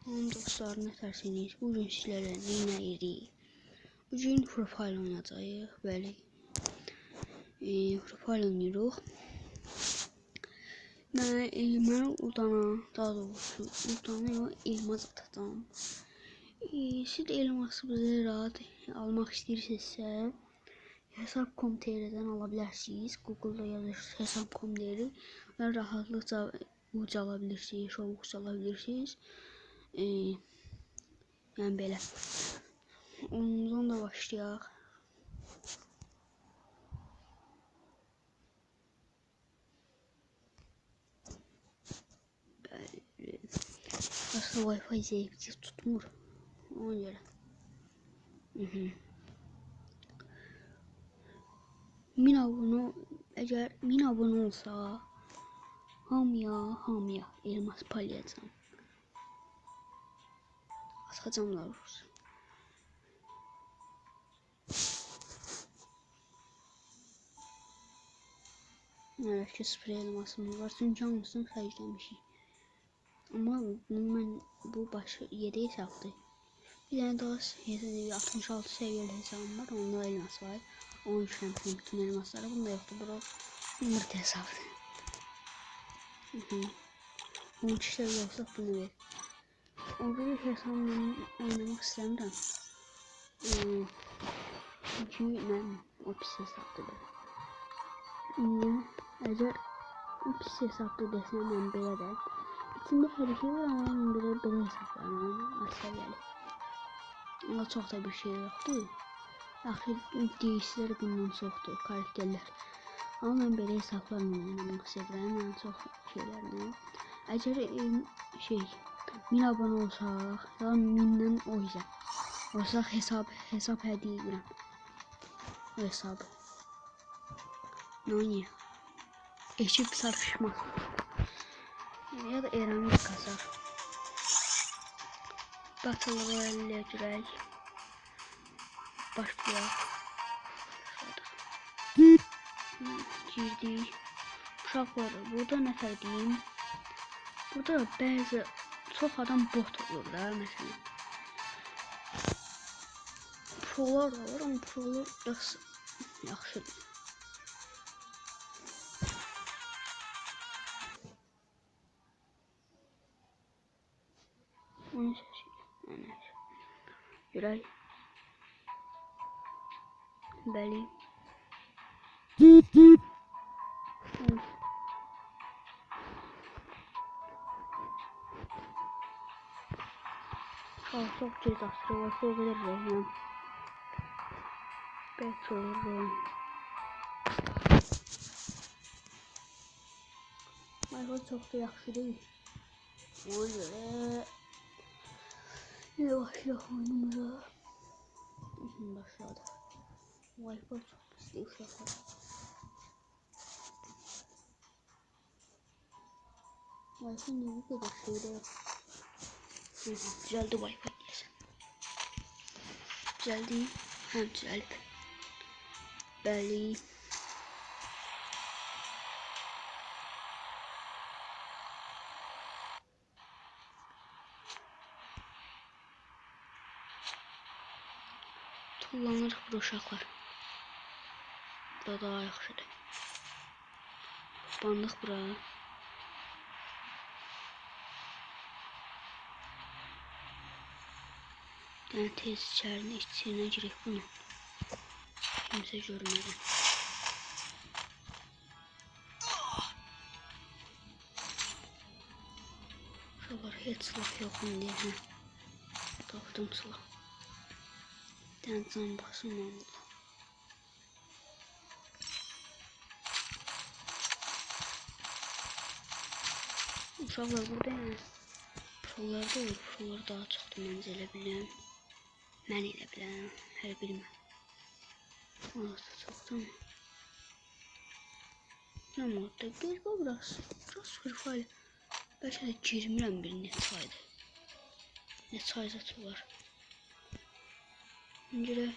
Onun dostlarına tərsiniz. Bugün sizlərlə nə edirik? Bugün Free oynayacağıq. Bəli. Free oynayırıq. Mən udana, daha doğrusu udana elmas atacağım. Siz de elması bize rahat almaq istəyirsinizsə hesab.com.tr'dən ala bilərsiniz. Google'da yazırsınız hesab.com.tr. Rahatlıqca uc alabilirsiniz, şovuk alabilirsiniz. Yəni belə. Ondan da başlayaq. Aslında Wi-Fi zəiflik tutmur. Ona görə. 1000 abone, əgər 1000 abone olsa hamıya elmas paylayacağım. Atacağım da olursa. Evet ki sprey elmasımız var. Çünkü hamısını xərcləmişik. Amma bu başı 7 hesabdır. Bir tane daha 66 seviyeli hesabım var. Onda elmas var. 13 tane bütün elmasları. Bunda yoktu. Bura yumurta hesabı. 13 seviye olsa bunu ver. O bir hesabla oynamak istemiyorum. Çünkü ben o pis hesaptı böyle. Eğer o pis hesaptı desem ben böyle de. İçinde her şey var ama ben böyle hesaplarım. Seviyeli. Ama çok da bir şey yoktu. Axir deyişlər bundan çoxdur, karakterlər. Amma mən belə hesablarla oynamaq sevirəm, yəni çox şeylərlə. Əgər 1000 abone olsaq, ya 1000-dən olsaq hesab hədiyyə edirəm. O hesabı. Nə oynayaq? Ekip sarışması. Ya da Eran'ı qazaq. Battle Royale girək. Başlayaq. Girdik. Uşaqlar, burada nə fərqliyim? Burada bəzi çox adam bot olur da, məsələn. Prolar da var, amma prolar yaxşıdır. Onu seçeyim. Girək. Bəli. Çok ceza var. Çok kadar reynem. Petrol. Wi-Fi çok da yaxşı değil. Ona göre başlayaq oyunumuza. Başladı. Wi-Fi çok pis değil uşaqlar. Wi-Fi niye bu kadar şeyde yok? Düzeldi Wi-Fi diyeceğim. Düzeldi. Hem düzeldi. Bəli. Kullanırıq bu uşaqlar. Burada daha yaxşıdır. Bandıq bura. Yəni tez içərinə girək bunu. Kimsə görmədi. Uşaqlar heç silah yox indi. Tapdım silah. Bir can basım oldu. Uşaqlar burada yəni prolarda olur. Prolar daha çoxdur məncə elə biləm. Mən elə biləm. Hələ bilməm. Orası çoxdur. Nə modda? Qəribə biraz Free. Bəlkə də girmirəm bir neçə aydır. Neçə ay zat var. İncirə.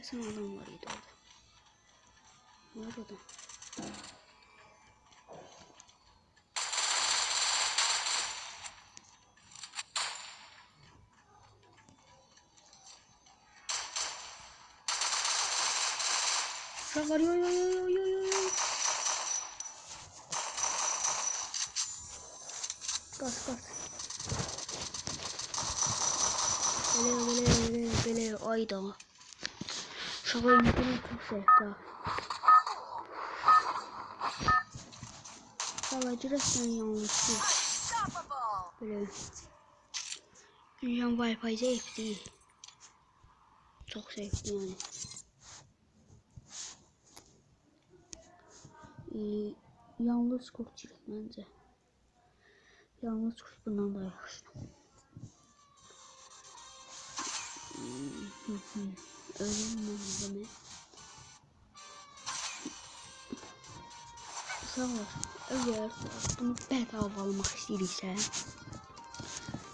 Kesin adam var idi orada. Var adam. Uşaqlar yo. Kaç. Böyle ayda. Uşaqlar internet çok zevkli. Uşaqlar resmen yanlışlı. Böyle. Dünyanın Wi-Fi zevk değil. Çok zevkli yani. Yalnız kurtçuluk bence. Yalnız kurt bundan da yaxşı. Ölüm mü? Uşaqlar, əgər bunu bedava almaq istəyiriksə,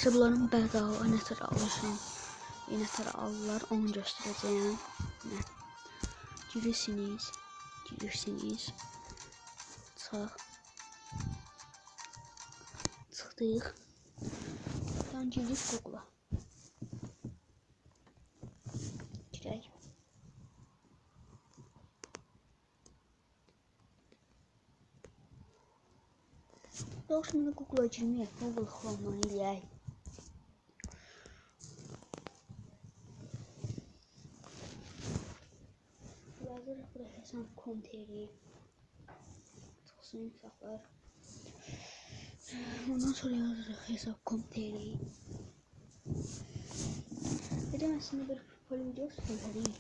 bunların bedava nətər alışın, nətər alırlar, onu göstərəcəyəm. Girirsiniz. Çıxdıq. Buradan girdik Google-a. Girək. Şimdi Google'a girməyək, Google Chrome'dan eləyək. Yazırıq buraya hesab.com.tr. Çıxsın uşaqlar. Ondan sonra yazırıq hesab.com.tr. Dedim əslində bir futbol videosu çəkərik.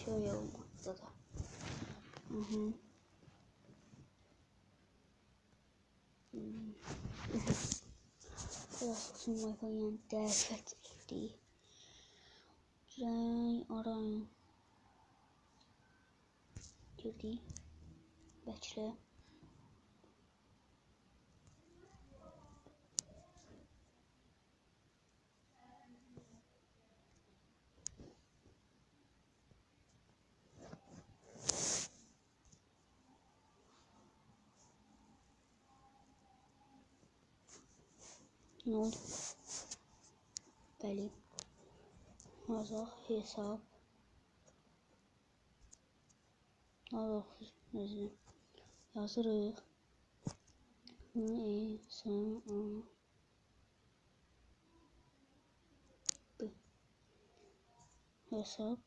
Şöyle olmadı da. Biraz olsun Wi-Fi'nin dəhşətli. Arayın. Girdik. Bekle. Ne oldu? Bəli. Yazaq hesab. Yazırıq. Hesab.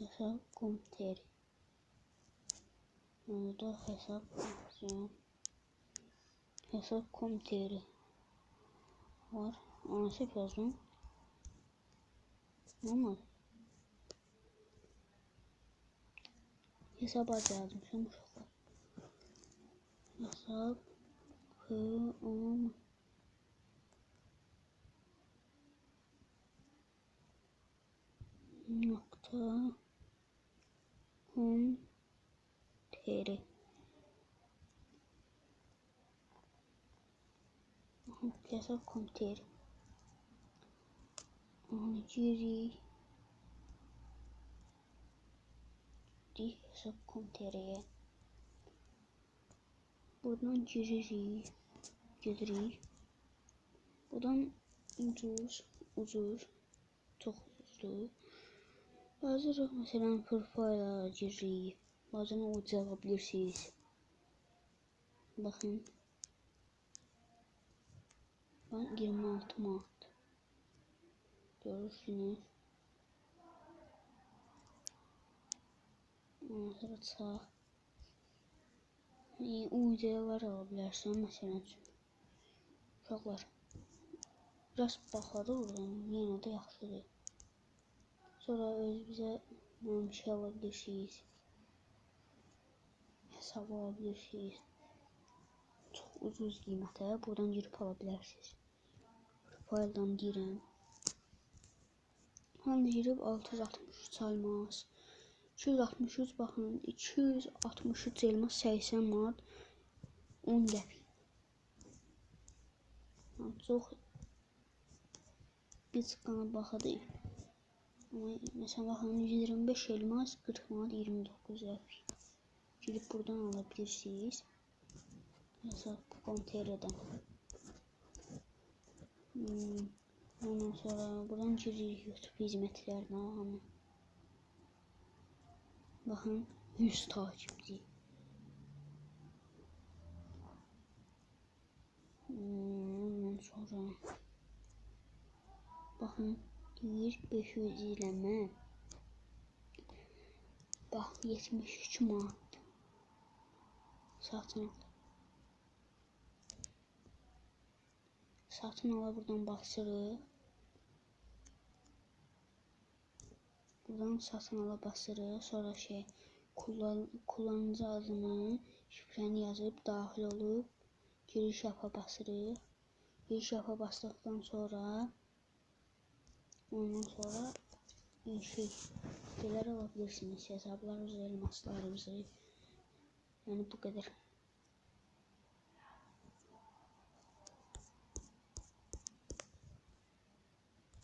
Hesab.com.tr. Burada hesab.com.tr var. Anası yazdım. Olmadı. Hesap yazdım. Şimdi uşaqlar. Hesab.com.tr. Hesab.com.tr. Hesab.com.tr'ye buradan giririk. Buradan ucuz, çok ucuzdur. Yazırıq mesela profile giririk. Bazen ucuz alabilirsiniz. Bakın. Ben 26 manat. Görürsünüz. Ondan sonra sağ. Ucuzlar alabilirsin mesela. Uşaqlar. Biraz baxarıq oradan. Yenə də yaxşıdır. Sonra bizə bir şey alabilirsiniz. Hesab alabilirsiniz. Çox ucuz qiymətə buradan girib alabilirsiniz. Profile'dan girin. Hem girib 663 elmas. 263 baxın 263 elmas 80 manat. 10 qəpik. Çox bir çıxana baxadı. Ama mesela bakın 125 elmas 40 manat 29 qəpik. Girip buradan alabilirsiniz. Mesela konterden. Ondan sonra buradan giririk YouTube hizmetlerine. Bakın 100 takipçi. Ondan sonra bakın 500 izleme. Bak 73 manat. Satın al. Satın ala buradan basırıq. Buradan satın ala basırıq. Sonra kullanıcı adını, şifrəni yazıb daxil olub giriş yapa basırıq. Giriş yapa basdıqdan sonra ondan sonra şeyler alabilirsiniz. Hesaplarınızı, elmaslarınızı. Yani bu kadar.